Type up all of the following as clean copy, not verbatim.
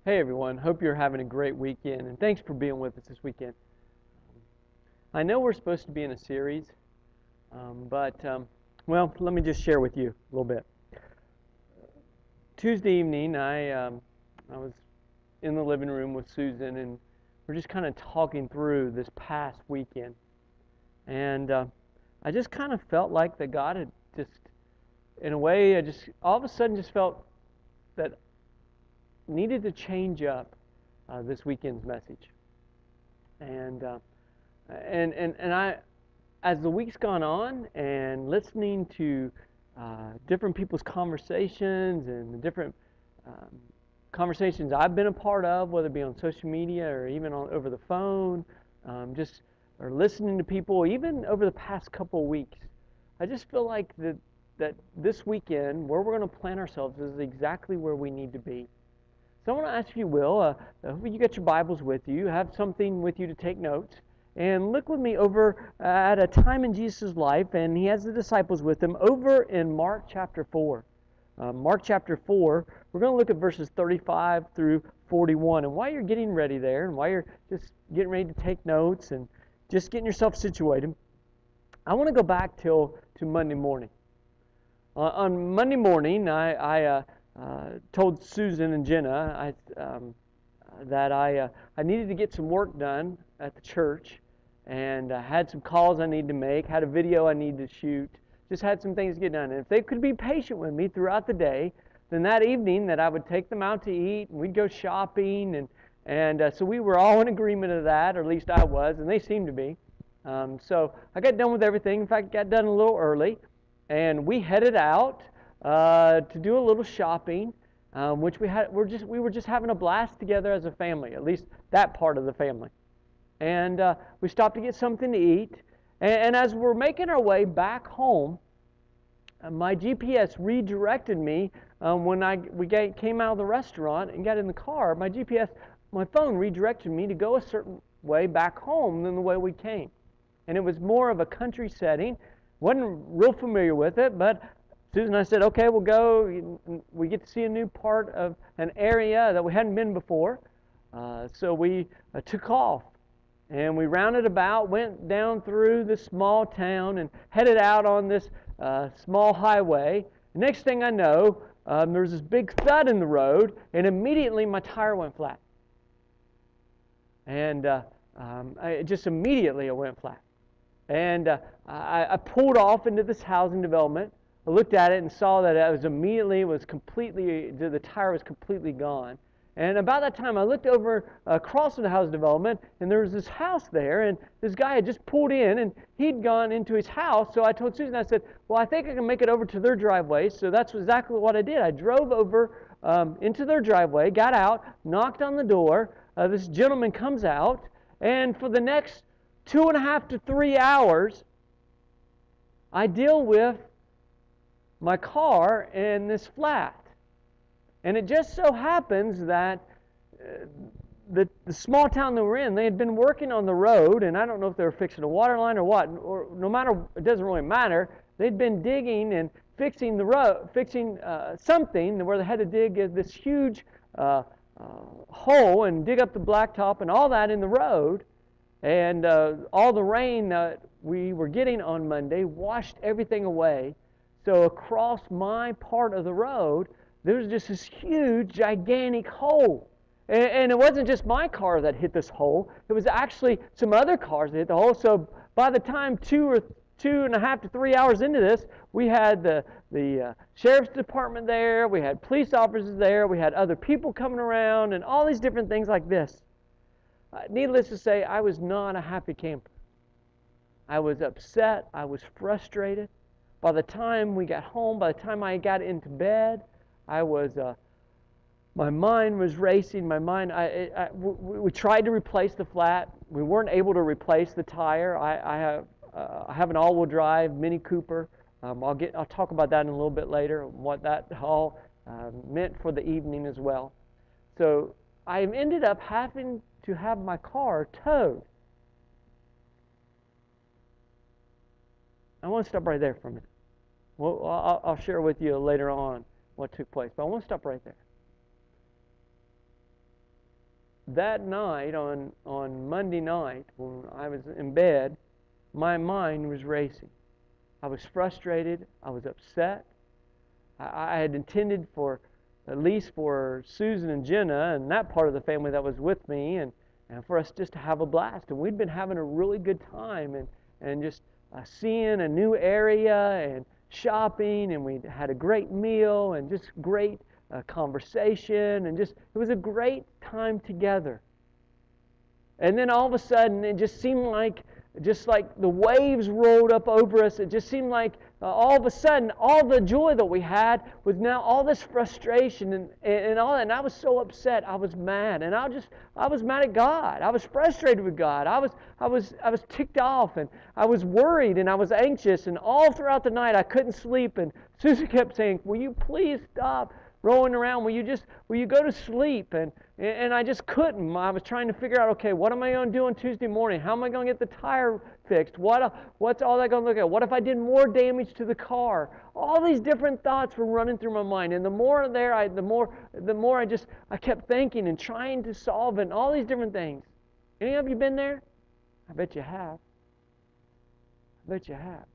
Hey everyone, hope you're having a great weekend, and thanks for being with us this weekend. I know we're supposed to be in a series, but let me just share with you a little bit. Tuesday evening, I was in the living room with Susan, and we're just kind of talking through this past weekend. And I just kind of felt like that God had just, in a way, I just all of a sudden just felt that needed to change up this weekend's message. And I, as the week's gone on, and listening to different people's conversations and the different conversations I've been a part of, whether it be on social media or even over the phone, or listening to people, even over the past couple of weeks, I just feel like that this weekend, where we're going to plant ourselves, is exactly where we need to be. So I want to ask, if you will, hopefully you got your Bibles with you, have something with you to take notes, and look with me over at a time in Jesus' life, and he has the disciples with him over in Mark chapter 4. Mark chapter 4, we're going to look at verses 35 through 41. And while you're getting ready there, and while you're just getting ready to take notes and just getting yourself situated, I want to go back to Monday morning. On Monday morning, I told Susan and Jenna that I needed to get some work done at the church, and I had some calls I needed to make, had a video I needed to shoot, just had some things to get done. And if they could be patient with me throughout the day, then that evening that I would take them out to eat, and we'd go shopping, and so we were all in agreement of that, or at least I was, and they seemed to be. So I got done with everything. In fact, got done a little early, and we headed out to do a little shopping, which we were just having a blast together as a family, at least that part of the family. And we stopped to get something to eat, and as we're making our way back home, my GPS redirected me when we came out of the restaurant and got in the car. My phone redirected me to go a certain way back home than the way we came, and it was more of a country setting. Wasn't real familiar with it, but Susan and I said, okay, we'll go. We get to see a new part of an area that we hadn't been before. So we took off, and we rounded about, went down through this small town, and headed out on this small highway. The next thing I know, there was this big thud in the road, and immediately my tire went flat. And just immediately it went flat. And I pulled off into this housing development. I looked at it and saw that the tire was completely gone. And about that time, I looked over across the house development, and there was this house there, and this guy had just pulled in, and he'd gone into his house. So I told Susan, I said, well, I think I can make it over to their driveway. So that's exactly what I did. I drove over into their driveway, got out, knocked on the door. This gentleman comes out, and for the next 2.5 to 3 hours, I deal with my car in this flat. And it just so happens that the small town that we're in, they had been working on the road, and I don't know if they were fixing a water line or what, or no matter, it doesn't really matter. They'd been digging and fixing the road, something where they had to dig this huge hole and dig up the blacktop and all that in the road. And all the rain that we were getting on Monday washed everything away. So across my part of the road, there was just this huge, gigantic hole. And it wasn't just my car that hit this hole. It was actually some other cars that hit the hole. So by the time 2.5 to 3 hours into this, we had the sheriff's department there. We had police officers there. We had other people coming around and all these different things like this. Needless to say, I was not a happy camper. I was upset. I was frustrated. By the time we got home, by the time I got into bed, my mind was racing. We tried to replace the flat. We weren't able to replace the tire. I have an all-wheel drive Mini Cooper. I'll talk about that in a little bit later, what that all meant for the evening as well. So I ended up having to have my car towed. I want to stop right there for a minute. Well, I'll share with you later on what took place, but I want to stop right there. that night, on Monday night, when I was in bed, my mind was racing. I was frustrated. I was upset. I had intended for, at least for Susan and Jenna and that part of the family that was with me, and for us just to have a blast. And we'd been having a really good time, and just seeing a new area and shopping, and we had a great meal and just great conversation, and just it was a great time together. And then all of a sudden, it just seemed like, just like the waves rolled up over us, it just seemed like all of a sudden, all the joy that we had was now all this frustration and all that. And I was so upset. I was mad, and I was mad at God. I was frustrated with God. I was ticked off, and I was worried, and I was anxious. And all throughout the night, I couldn't sleep. And Susan kept saying, "Will you please stop rolling around? Will you go to sleep?" And I just couldn't. I was trying to figure out, okay, what am I going to do on Tuesday morning? How am I going to get the tire fixed? What's all that going to look at? What if I did more damage to the car? All these different thoughts were running through my mind, and the more I kept thinking and trying to solve it, and all these different things. Any of you been there? I bet you have. I bet you have.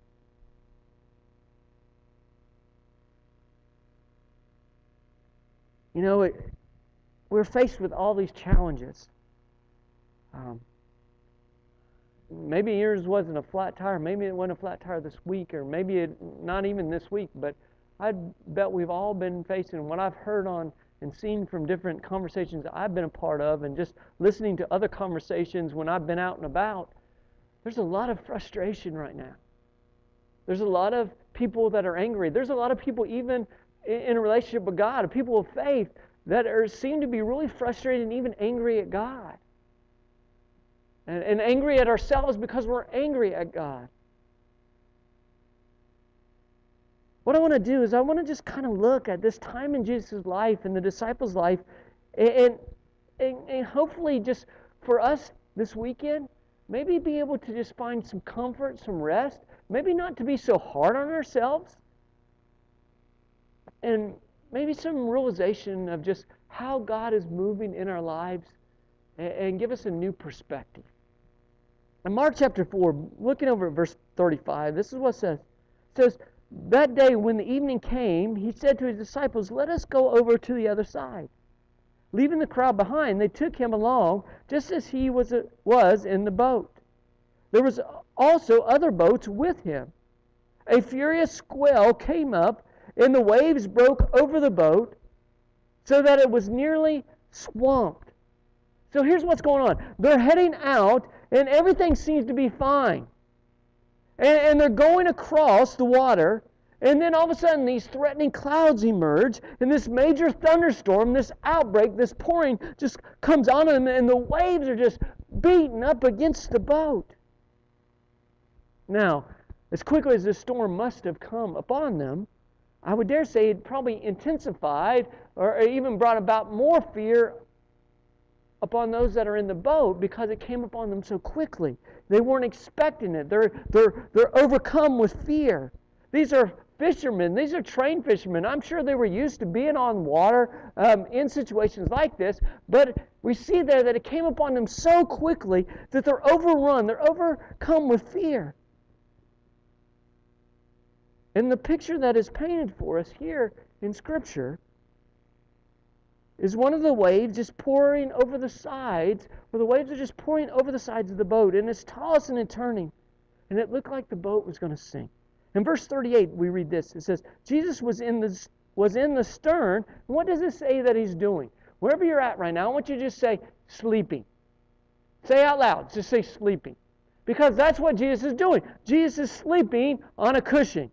You know, we're faced with all these challenges. Maybe yours wasn't a flat tire. Maybe it wasn't a flat tire this week, or maybe not even this week. But I bet we've all been facing what I've heard on and seen from different conversations that I've been a part of, and just listening to other conversations when I've been out and about. There's a lot of frustration right now. There's a lot of people that are angry. There's a lot of people even in a relationship with God, people of faith, that seem to be really frustrated and even angry at God. And angry at ourselves because we're angry at God. What I want to do is I want to just kind of look at this time in Jesus' life and the disciples' life, and hopefully just for us this weekend, maybe be able to just find some comfort, some rest, maybe not to be so hard on ourselves, and maybe some realization of just how God is moving in our lives, and give us a new perspective. In Mark chapter 4, looking over at verse 35, this is what it says. It says, "That day when the evening came, he said to his disciples, 'Let us go over to the other side.' Leaving the crowd behind, they took him along, just as he was in the boat. There was also other boats with him. A furious swell came up, and the waves broke over the boat, so that it was nearly swamped." So here's what's going on. They're heading out, and everything seems to be fine. And they're going across the water, and then all of a sudden these threatening clouds emerge, and this major thunderstorm, this outbreak, this pouring just comes on them, and the waves are just beating up against the boat. Now, as quickly as this storm must have come upon them, I would dare say it probably intensified or even brought about more fear upon those that are in the boat, because it came upon them so quickly. They weren't expecting it. They're overcome with fear. These are fishermen. These are trained fishermen. I'm sure they were used to being on water in situations like this, but we see there that it came upon them so quickly that they're overrun. They're overcome with fear. And the picture that is painted for us here in Scripture is one of the waves just pouring over the sides, where the waves are just pouring over the sides of the boat, and it's tossing and turning, and it looked like the boat was going to sink. In verse 38, we read this. It says, Jesus was in the stern. And what does it say that he's doing? Wherever you're at right now, I want you to just say, sleeping. Say out loud. Just say sleeping. Because that's what Jesus is doing. Jesus is sleeping on a cushion.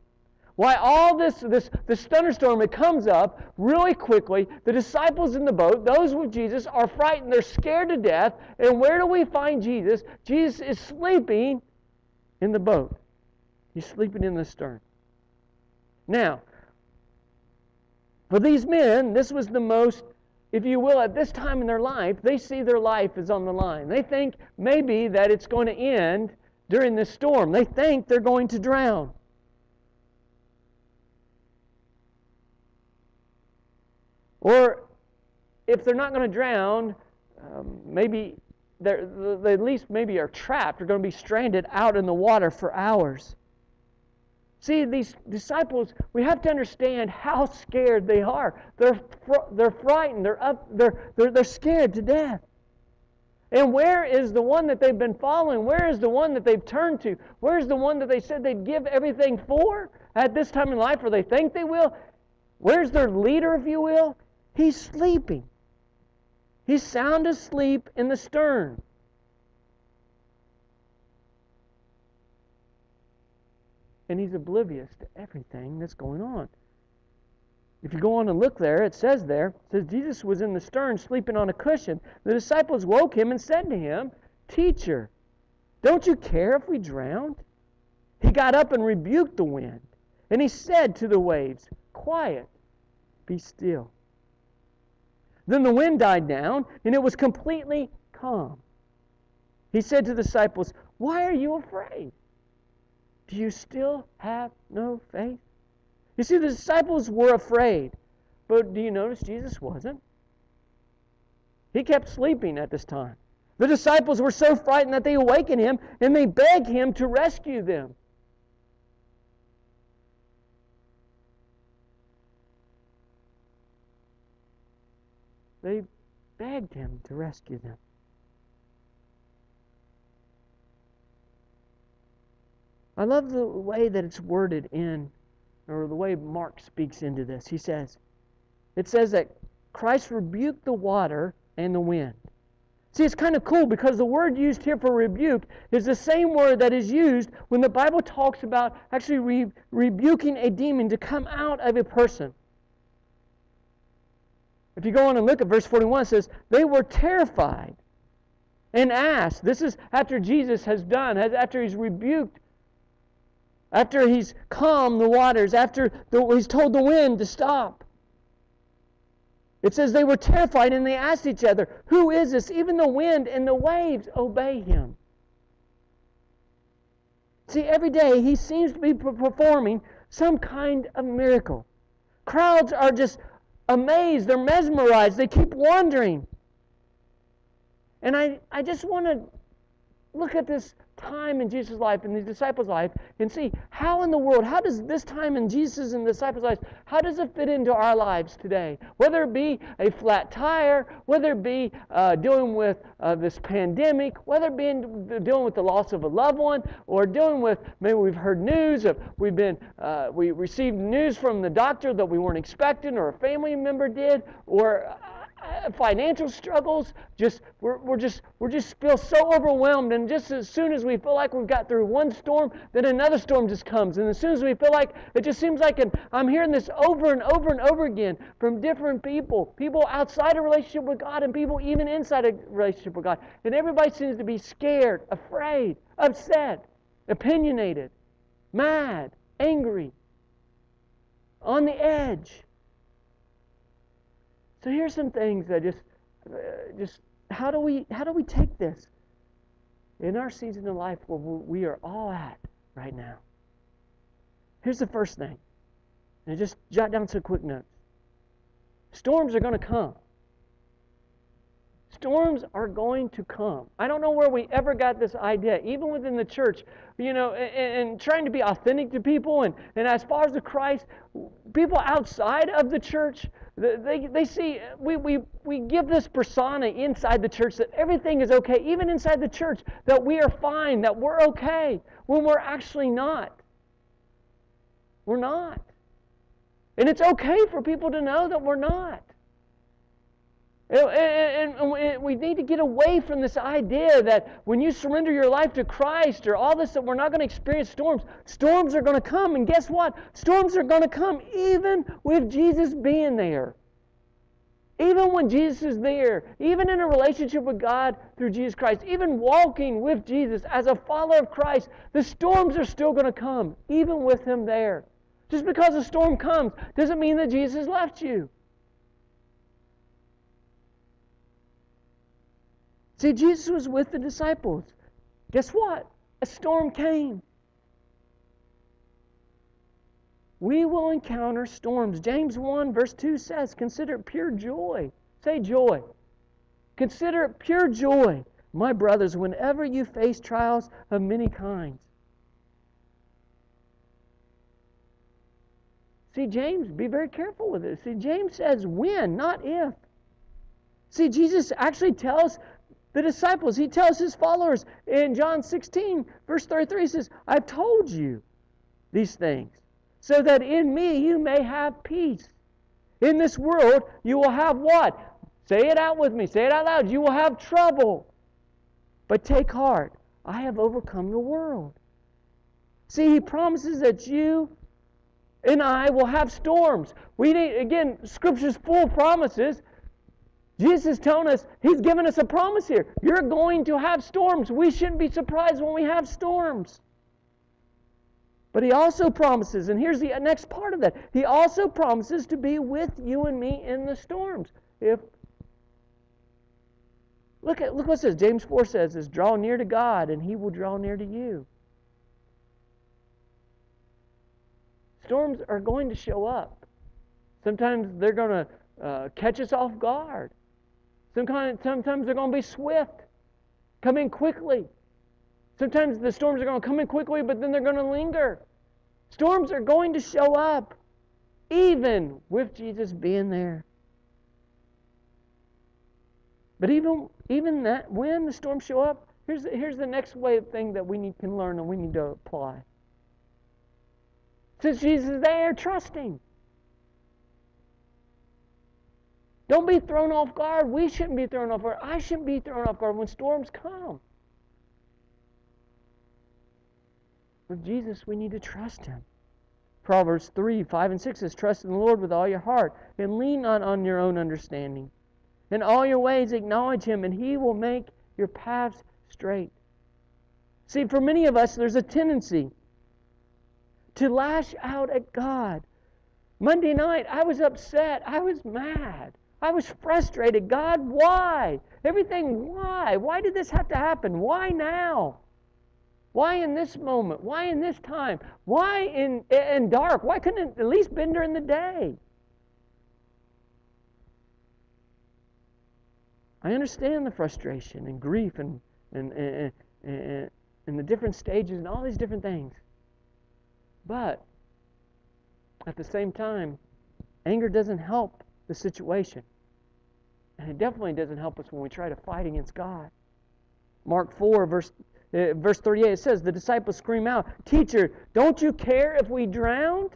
Why all this thunderstorm, it comes up really quickly. The disciples in the boat, those with Jesus, are frightened. They're scared to death. And where do we find Jesus? Jesus is sleeping in the boat. He's sleeping in the stern. Now, for these men, this was the most, if you will, at this time in their life, they see their life is on the line. They think maybe that it's going to end during this storm. They think they're going to drown. Or if they're not going to drown, maybe they at least maybe are trapped. They're going to be stranded out in the water for hours. See, these disciples, we have to understand how scared they are. They're frightened. They're scared to death. And where is the one that they've been following? Where is the one that they've turned to? Where's the one that they said they'd give everything for at this time in life, or they think they will? Where's their leader, if you will? He's sleeping. He's sound asleep in the stern. And he's oblivious to everything that's going on. If you go on and look there, it says Jesus was in the stern sleeping on a cushion. The disciples woke him and said to him, "Teacher, don't you care if we drowned?" He got up and rebuked the wind. And he said to the waves, "Quiet, be still." Then the wind died down, and it was completely calm. He said to the disciples, "Why are you afraid? Do you still have no faith?" You see, the disciples were afraid. But do you notice Jesus wasn't? He kept sleeping at this time. The disciples were so frightened that they awakened him and they begged him to rescue them. They begged him to rescue them. I love the way that it's worded in, or the way Mark speaks into this. It says that Christ rebuked the water and the wind. See, it's kind of cool because the word used here for rebuke is the same word that is used when the Bible talks about actually rebuking a demon to come out of a person. If you go on and look at verse 41, it says, they were terrified and asked. This is after Jesus has done, after he's rebuked, after he's calmed the waters, after he's told the wind to stop. It says they were terrified and they asked each other, "Who is this? Even the wind and the waves obey him." See, every day he seems to be performing some kind of miracle. Crowds are just amazed. They're mesmerized. They keep wondering. And I just want to look at this time in Jesus' life and the disciples' life and see how in the world, how does this time in Jesus and the disciples' lives, how does it fit into our lives today? Whether it be a flat tire, whether it be dealing with this pandemic, whether it be dealing with the loss of a loved one, or dealing with, maybe we've heard news of, we received news from the doctor that we weren't expecting, or a family member did, or financial struggles. We're just feel so overwhelmed, and just as soon as we feel like we've got through one storm, then another storm just comes, and as soon as we feel like it just seems like I'm hearing this over and over and over again from different people outside a relationship with God and people even inside a relationship with God, and everybody seems to be scared, afraid, upset, opinionated, mad, angry, on the edge. So here's some things that just how do we take this in our season of life where we are all at right now? Here's the first thing, and just jot down some quick notes. Storms are going to come. Storms are going to come. I don't know where we ever got this idea, even within the church, and trying to be authentic to people, and as far as the Christ, people outside of the church, they see, we give this persona inside the church that everything is okay, even inside the church, that we are fine, that we're okay, when we're actually not. We're not. And it's okay for people to know that we're not. And we need to get away from this idea that when you surrender your life to Christ or all this, that we're not going to experience storms. Storms are going to come, and guess what? Storms are going to come even with Jesus being there. Even when Jesus is there, even in a relationship with God through Jesus Christ, even walking with Jesus as a follower of Christ, the storms are still going to come, even with Him there. Just because a storm comes doesn't mean that Jesus left you. See, Jesus was with the disciples. Guess what? A storm came. We will encounter storms. James 1 verse 2 says, "Consider it pure joy." Say joy. Consider it pure joy, my brothers, whenever you face trials of many kinds. See, James, be very careful with this. See, James says when, not if. See, Jesus actually tells the disciples, he tells his followers in John 16, verse 33, he says, I've told you these things, so that in me you may have peace. In this world you will have what? Say it out with me. Say it out loud. You will have trouble. But take heart. I have overcome the world. See, he promises that you and I will have storms. We need, again, Scripture's full of promises. Jesus is telling us, he's given us a promise here. You're going to have storms. We shouldn't be surprised when we have storms. But he also promises, and here's the next part of that, he also promises to be with you and me in the storms. Look what it says. James 4 says, is draw near to God, and he will draw near to you. Storms are going to show up. Sometimes they're going to catch us off guard. Sometimes they're going to be swift, come in quickly. Sometimes the storms are going to come in quickly, but then they're going to linger. Storms are going to show up, even with Jesus being there. But even that, when the storms show up, here's the next thing that we can learn and we need to apply. Since Jesus is there, trust Him. Don't be thrown off guard. We shouldn't be thrown off guard. I shouldn't be thrown off guard when storms come. With Jesus, we need to trust Him. Proverbs 3, 5, and 6 says, trust in the Lord with all your heart, and lean not on your own understanding. In all your ways acknowledge Him, and He will make your paths straight. See, for many of us, there's a tendency to lash out at God. Monday night, I was upset. I was mad. I was frustrated. God, why? Everything, why? Why did this have to happen? Why now? Why in this moment? Why in this time? Why in dark? Why couldn't it at least been during the day? I understand the frustration and grief and the different stages and all these different things. But at the same time, anger doesn't help the situation. And it definitely doesn't help us when we try to fight against God. Mark 4, verse 38, it says, the disciples scream out, Teacher, don't you care if we drowned?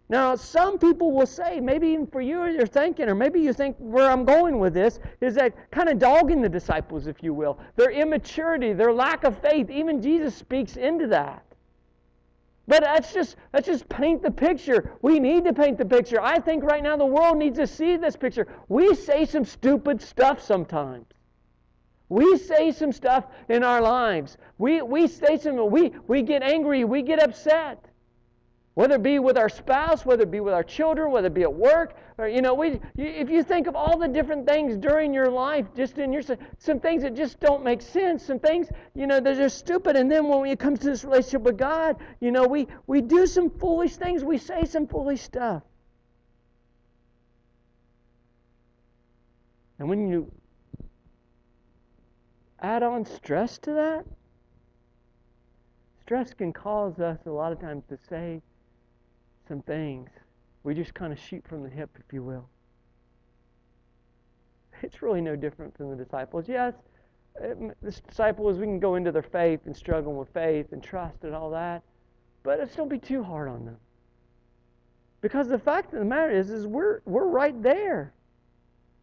Now, some people will say, maybe even for you you're thinking, or maybe you think where I'm going with this, is that kind of dogging the disciples, if you will. Their immaturity, their lack of faith, even Jesus speaks into that. But let's just paint the picture. We need to paint the picture. I think right now the world needs to see this picture. We say some stupid stuff sometimes. We say some stuff in our lives. We get angry, we get upset. Whether it be with our spouse, whether it be with our children, whether it be at work, or if you think of all the different things during your life, just in some things that just don't make sense, some things they're just stupid. And then when it comes to this relationship with God, we do some foolish things, we say some foolish stuff. And when you add on stress to that, stress can cause us a lot of times to say some things. We just kind of shoot from the hip, if you will. It's really no different than the disciples. Yes, the disciples, we can go into their faith and struggle with faith and trust and all that, but let's don't be too hard on them. Because the fact of the matter is we're right there.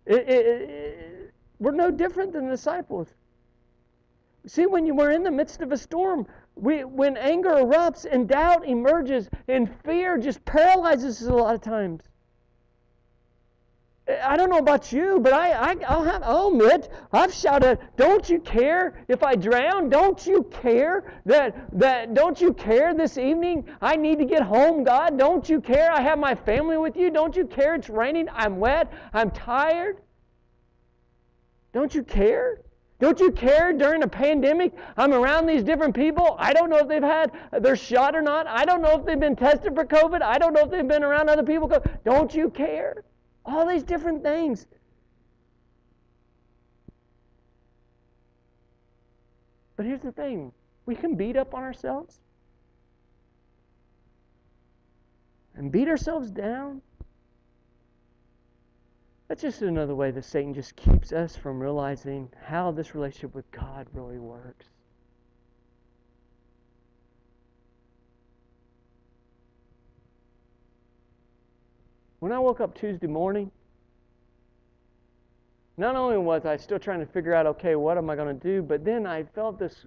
We're no different than the disciples. See, when we're in the midst of a storm, when anger erupts and doubt emerges and fear just paralyzes us a lot of times. I don't know about you, but I'll admit, I've shouted, don't you care if I drown? Don't you care don't you care this evening? I need to get home, God. Don't you care I have my family with you? Don't you care it's raining? I'm wet. I'm tired. Don't you care? Don't you care during a pandemic? I'm around these different people. I don't know if they've had their shot or not. I don't know if they've been tested for COVID. I don't know if they've been around other people. Don't you care? All these different things. But here's the thing. We can beat up on ourselves and beat ourselves down. That's just another way that Satan just keeps us from realizing how this relationship with God really works. When I woke up Tuesday morning, not only was I still trying to figure out, okay, what am I going to do, but then I felt this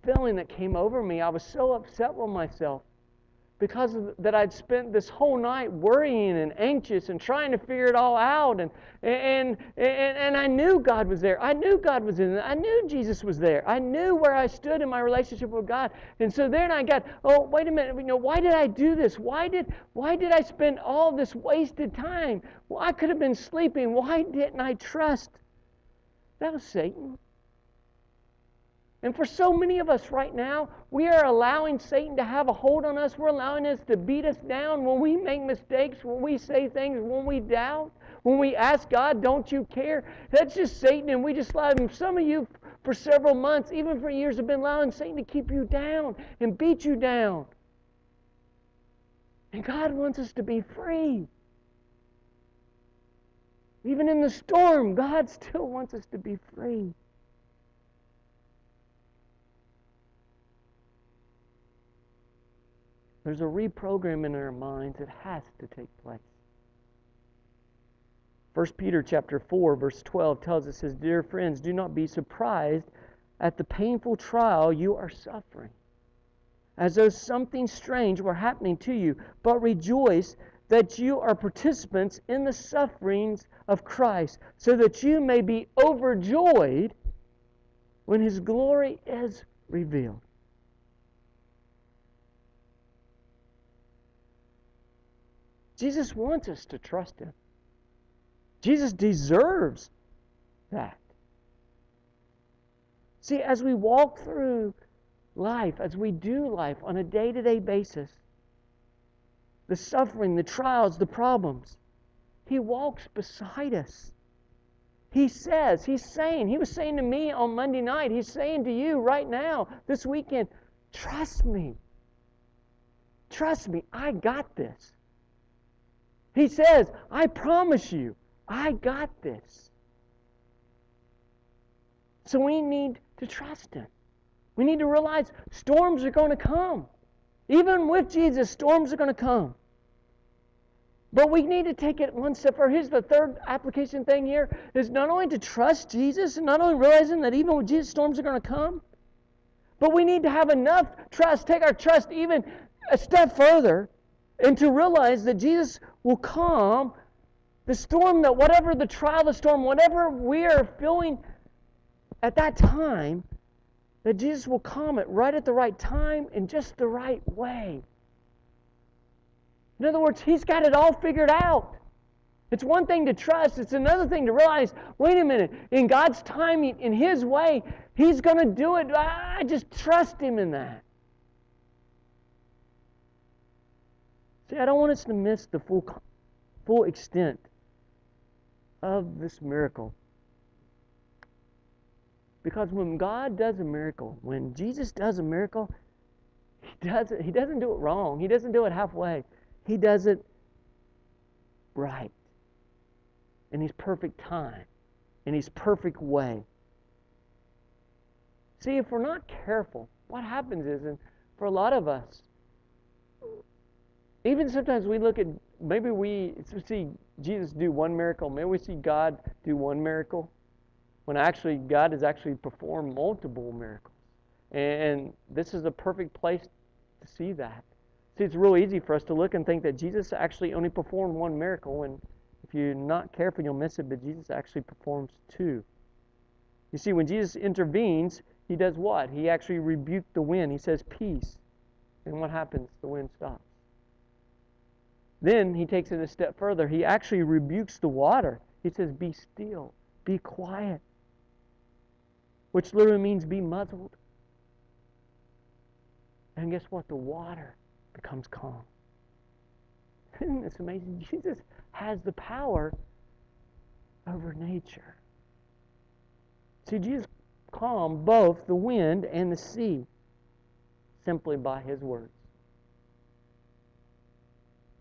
feeling that came over me. I was so upset with myself because that I'd spent this whole night worrying and anxious and trying to figure it all out, and I knew God was there. I knew God was in it. I knew Jesus was there. I knew where I stood in my relationship with God. And so then I got, oh, wait a minute, why did I do this? Why did I spend all this wasted time? Well, I could have been sleeping. Why didn't I trust? That was Satan. And for so many of us right now, we are allowing Satan to have a hold on us. We're allowing us to beat us down when we make mistakes, when we say things, when we doubt, when we ask God, don't you care? That's just Satan, and we just allow him. Some of you, for several months, even for years, have been allowing Satan to keep you down and beat you down. And God wants us to be free. Even in the storm, God still wants us to be free. There's a reprogramming in our minds that has to take place. 1 Peter chapter 4, verse 12 tells us, says, "Dear friends, do not be surprised at the painful trial you are suffering, as though something strange were happening to you, but rejoice that you are participants in the sufferings of Christ, so that you may be overjoyed when His glory is revealed." Jesus wants us to trust Him. Jesus deserves that. See, as we walk through life, as we do life on a day-to-day basis, the suffering, the trials, the problems, He walks beside us. He was saying to me on Monday night, He's saying to you right now, this weekend, trust me. Trust me, I got this. He says, I promise you, I got this. So we need to trust Him. We need to realize storms are going to come. Even with Jesus, storms are going to come. But we need to take it one step further. Here's the third application thing here, is not only to trust Jesus, and not only realizing that even with Jesus, storms are going to come, but we need to have enough trust, take our trust even a step further, and to realize that Jesus will calm the storm, that whatever the trial, the storm, whatever we are feeling at that time, that Jesus will calm it right at the right time in just the right way. In other words, He's got it all figured out. It's one thing to trust. It's another thing to realize, wait a minute, in God's timing, in His way, He's going to do it. I just trust Him in that. See, I don't want us to miss the full extent of this miracle. Because when God does a miracle, when Jesus does a miracle, He doesn't do it wrong. He doesn't do it halfway. He does it right. In His perfect time. In His perfect way. See, if we're not careful, what happens is, and for a lot of us, even sometimes we look at, maybe we see Jesus do one miracle, maybe we see God do one miracle, when actually God has actually performed multiple miracles. And this is a perfect place to see that. See, it's real easy for us to look and think that Jesus actually only performed one miracle, and if you're not careful, you'll miss it, but Jesus actually performs two. You see, when Jesus intervenes, He does what? He actually rebuked the wind. He says, peace. And what happens? The wind stops. Then He takes it a step further. He actually rebukes the water. He says, be still, be quiet, which literally means be muzzled. And guess what? The water becomes calm. Isn't this amazing? Jesus has the power over nature. See, Jesus calmed both the wind and the sea simply by His words.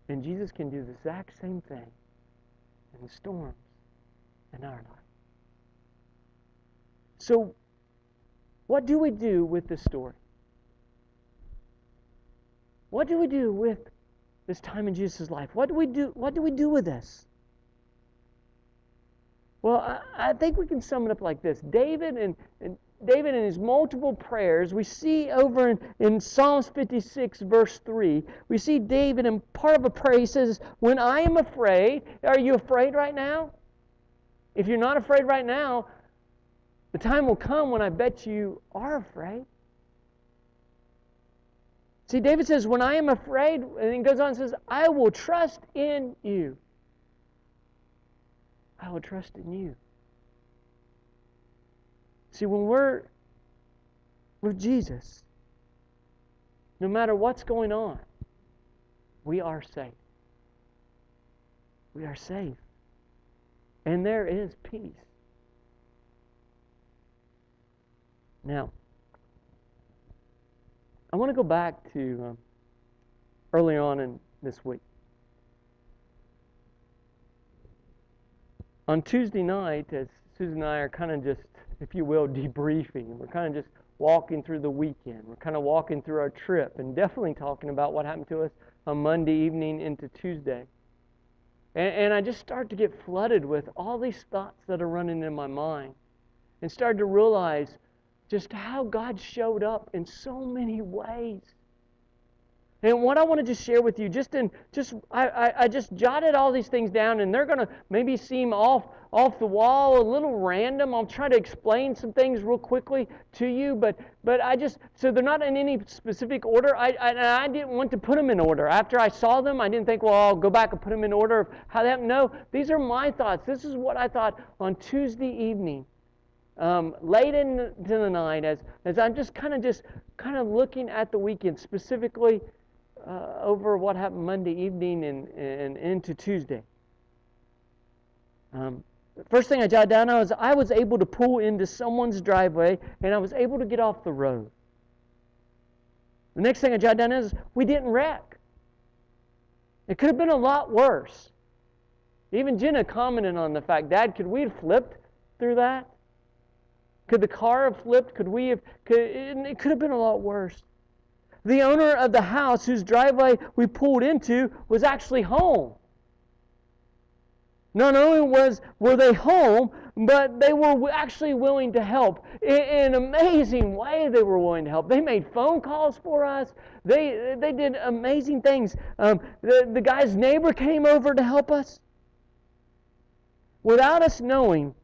And Jesus can do the exact same thing in the storms in our life. So, what do we do with this story? What do we do with this time in Jesus' life? What do we do with this? Well, I think we can sum it up like this. David and his multiple prayers, we see over in Psalms 56, verse 3, we see David in part of a prayer. He says, when I am afraid, are you afraid right now? If you're not afraid right now, the time will come when I bet you are afraid. See, David says, when I am afraid, and he goes on and says, I will trust in you. I will trust in you. See, when we're with Jesus, no matter what's going on, we are safe. We are safe. And there is peace. Now, I want to go back to early on in this week. On Tuesday night, as Susan and I are kind of just, if you will, debriefing, we're kind of just walking through the weekend. We're kind of walking through our trip and definitely talking about what happened to us on Monday evening into Tuesday. And I just start to get flooded with all these thoughts that are running in my mind and started to realize just how God showed up in so many ways. And what I want to just share with you, I just jotted all these things down, and they're going to maybe seem off the wall, a little random. I'll try to explain some things real quickly to you, but so they're not in any specific order. I didn't want to put them in order. After I saw them, I didn't think, well, I'll go back and put them in order of how they happen. No, these are my thoughts. This is what I thought on Tuesday evening. Late into the night, as I'm just kind of looking at the weekend, specifically over what happened Monday evening and into Tuesday. First thing I jotted down was I was able to pull into someone's driveway and I was able to get off the road. The next thing I jotted down is we didn't wreck. It could have been a lot worse. Even Jenna commented on the fact, Dad, could we have flipped through that? Could the car have flipped? It could have been a lot worse. The owner of the house whose driveway we pulled into was actually home. Not only were they home, but they were actually willing to help. In an amazing way, they were willing to help. They made phone calls for us. They did amazing things. The guy's neighbor came over to help us. Without us knowing,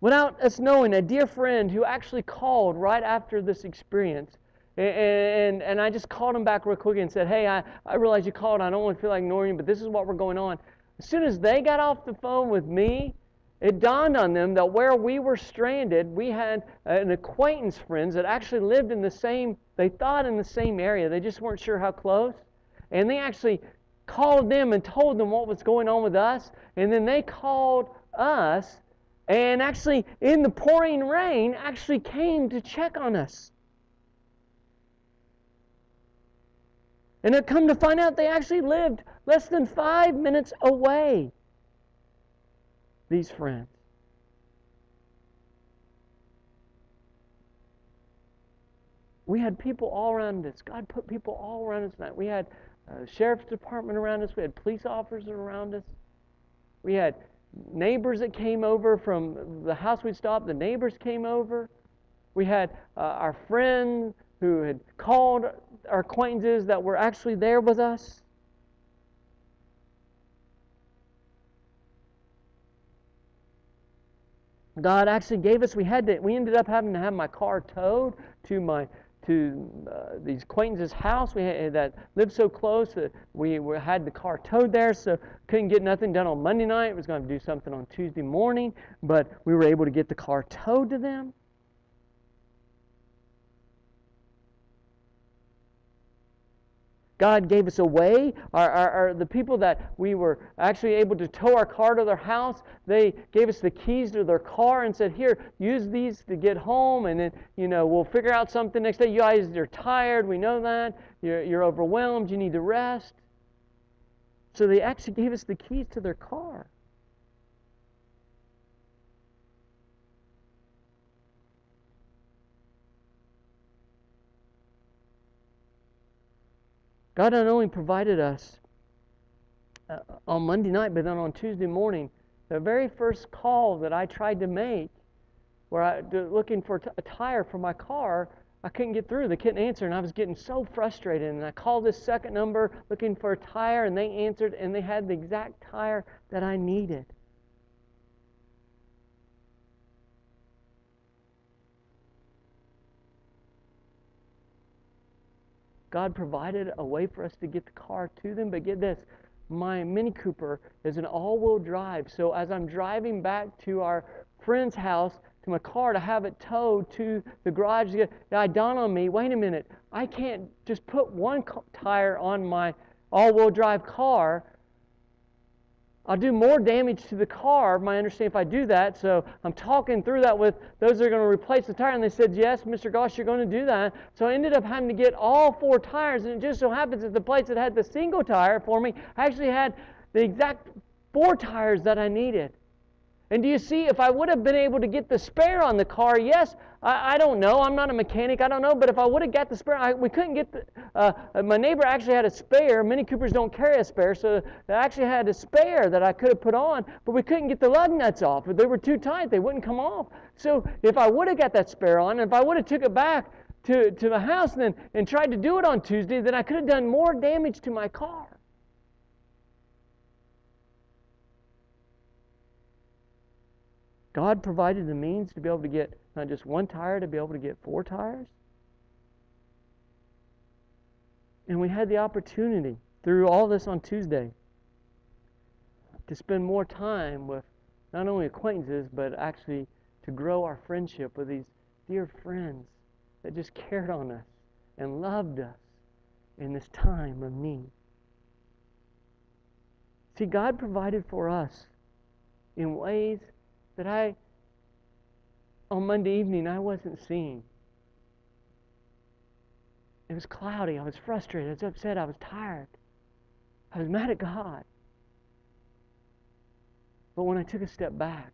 a dear friend who actually called right after this experience, and I just called him back real quick and said, hey, I realize you called. I don't want to feel like ignoring you, but this is what we're going on. As soon as they got off the phone with me, it dawned on them that where we were stranded, we had an acquaintance friends that actually lived in the same area. They just weren't sure how close. And they actually called them and told them what was going on with us. And then they called us and actually, in the pouring rain, actually came to check on us. And it come to find out they actually lived less than 5 minutes away, these friends. We had people all around us. God put people all around us tonight. We had sheriff's department around us. We had police officers around us. We had neighbors that came over from the house we'd stopped. The neighbors came over. We had our friend who had called our acquaintances that were actually there with us. God actually gave us. We ended up having to have my car towed to these acquaintances' house. That lived so close that we had the car towed there, so couldn't get nothing done on Monday night. Was going to do something on Tuesday morning, but we were able to get the car towed to them. God gave us a way. The people that we were actually able to tow our car to their house, they gave us the keys to their car and said, here, use these to get home, and then, we'll figure out something next day. You guys are tired, we know that. You're overwhelmed, you need to rest. So they actually gave us the keys to their car. God not only provided us on Monday night, but then on Tuesday morning, the very first call that I tried to make, where looking for a tire for my car, I couldn't get through. They couldn't answer, and I was getting so frustrated. And I called this second number looking for a tire, and they answered, and they had the exact tire that I needed. God provided a way for us to get the car to them, but get this, my Mini Cooper is an all-wheel drive, so as I'm driving back to our friend's house, to my car to have it towed to the garage, it dawned on me, wait a minute, I can't just put one tire on my all-wheel drive car. I'll do more damage to the car, my understanding, if I do that. So I'm talking through that with those that are going to replace the tire, and they said, yes, Mr. Goss, you're going to do that. So I ended up having to get all 4 tires, and it just so happens that the place that had the single tire for me actually had the exact 4 tires that I needed. And do you see, if I would have been able to get the spare on the car, yes, I don't know, I'm not a mechanic, I don't know, but if I would have got the spare, we couldn't get my neighbor actually had a spare. Mini Coopers don't carry a spare, so they actually had a spare that I could have put on, but we couldn't get the lug nuts off. They were too tight, they wouldn't come off. So if I would have got that spare on, and if I would have took it back to the house and tried to do it on Tuesday, then I could have done more damage to my car. God provided the means to be able to get not just 1 tire, to be able to get 4 tires. And we had the opportunity through all this on Tuesday to spend more time with not only acquaintances, but actually to grow our friendship with these dear friends that just cared on us and loved us in this time of need. See, God provided for us in ways that on Monday evening, I wasn't seeing. It was cloudy. I was frustrated. I was upset. I was tired. I was mad at God. But when I took a step back,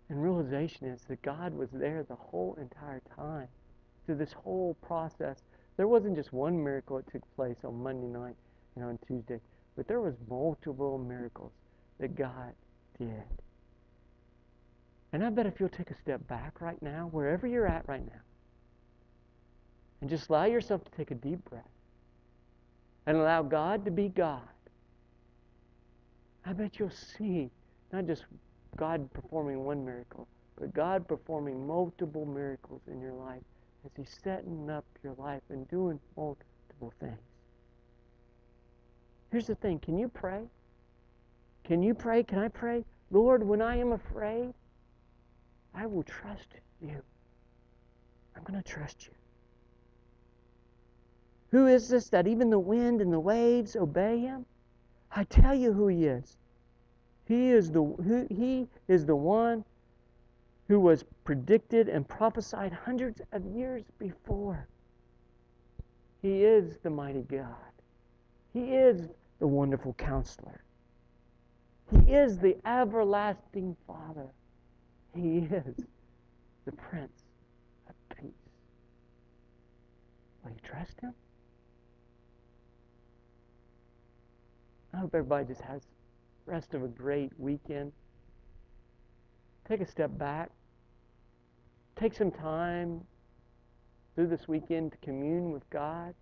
and realization is that God was there the whole entire time, through this whole process. There wasn't just one miracle that took place on Monday night and on Tuesday, but there was multiple miracles that God did. And I bet if you'll take a step back right now, wherever you're at right now, and just allow yourself to take a deep breath and allow God to be God, I bet you'll see not just God performing one miracle, but God performing multiple miracles in your life as He's setting up your life and doing multiple things. Here's the thing. Can you pray? Can you pray? Can I pray? Lord, when I am afraid, I will trust you. I'm going to trust you. Who is this that even the wind and the waves obey Him? I tell you who He is. He is the one who was predicted and prophesied hundreds of years before. He is the mighty God. He is the wonderful Counselor. He is the everlasting Father. He is the Prince of Peace. Will you trust Him? I hope everybody just has the rest of a great weekend. Take a step back. Take some time through this weekend to commune with God.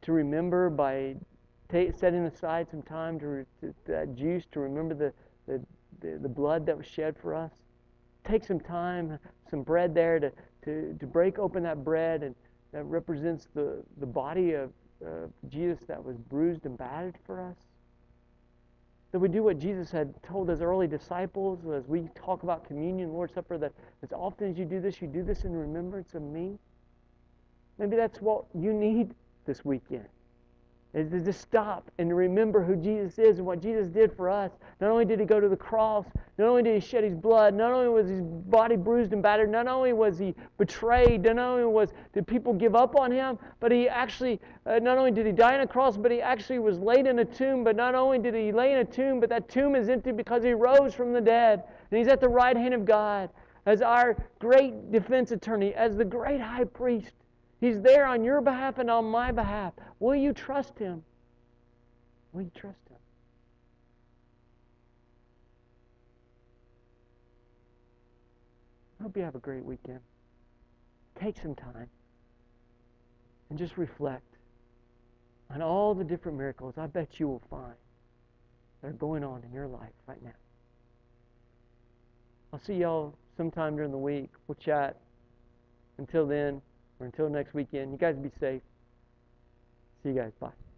To remember by setting aside some time to that juice to remember the blood that was shed for us. Take some time, some bread there to break open that bread, and that represents the body of Jesus that was bruised and battered for us. That we do what Jesus had told His early disciples as we talk about communion, Lord's Supper, that as often as you do this in remembrance of me. Maybe that's what you need this weekend. is to just stop and remember who Jesus is and what Jesus did for us. Not only did He go to the cross, not only did He shed His blood, not only was His body bruised and battered, not only was He betrayed, not only did people give up on Him, but He actually, not only did He die on a cross, but He actually was laid in a tomb. But not only did He lay in a tomb, but that tomb is empty because He rose from the dead. And He's at the right hand of God as our great defense attorney, as the great high priest. He's there on your behalf and on my behalf. Will you trust Him? Will you trust Him? I hope you have a great weekend. Take some time and just reflect on all the different miracles I bet you will find that are going on in your life right now. I'll see y'all sometime during the week. We'll chat. Until then, or until next weekend, you guys be safe. See you guys. Bye.